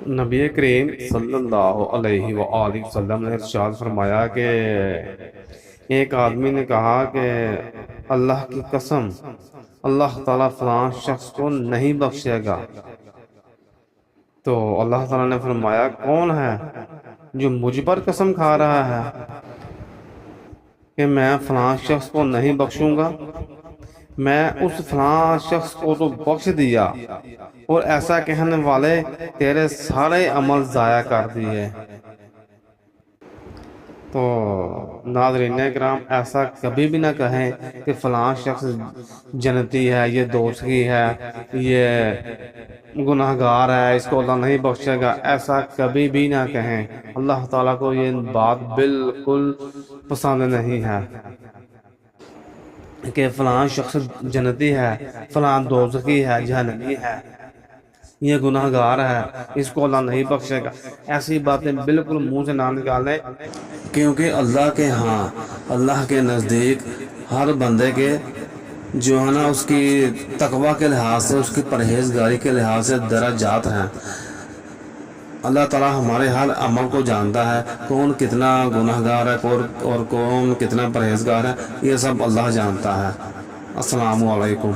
نبی کریم صلی اللہ علیہ وآلہ وسلم نے ارشاد فرمایا کہ ایک آدمی نے کہا کہ اللہ کی قسم، اللہ تعالیٰ فلاں شخص کو نہیں بخشے گا۔ تو اللہ تعالیٰ نے فرمایا کون ہے جو مجھ پر قسم کھا رہا ہے کہ میں فلاں شخص کو نہیں بخشوں گا؟ میں اس فلاں شخص کو تو بخش دیا، اور ایسا کہنے والے تیرے سارے عمل ضائع کر دیے۔ تو ناظرین کرام، ایسا کبھی بھی نہ کہیں کہ فلاں شخص جنتی ہے، یہ دوزخی ہے، یہ گناہ گار ہے، اس کو اللہ نہیں بخشے گا۔ ایسا کبھی بھی نہ کہیں، اللہ تعالیٰ کو یہ بات بالکل پسند نہیں ہے کہ فلاں شخص جنتی ہے، فلاں دوزخی ہے، جہنمی ہے، یہ گناہ گار ہے، اس کو اللہ نہیں بخشے گا۔ ایسی باتیں بالکل منہ سے نہ نکالیں، کیونکہ اللہ کے ہاں، اللہ کے نزدیک ہر بندے کے جو ہے نا اس کی تقوی کے لحاظ سے، اس کی پرہیزگاری کے لحاظ سے درجات ہیں۔ اللہ تعالیٰ ہمارے ہر عمل کو جانتا ہے، کون کتنا گناہ گار ہے اور کون کتنا پرہیزگار ہے، یہ سب اللہ جانتا ہے۔ السلام علیکم۔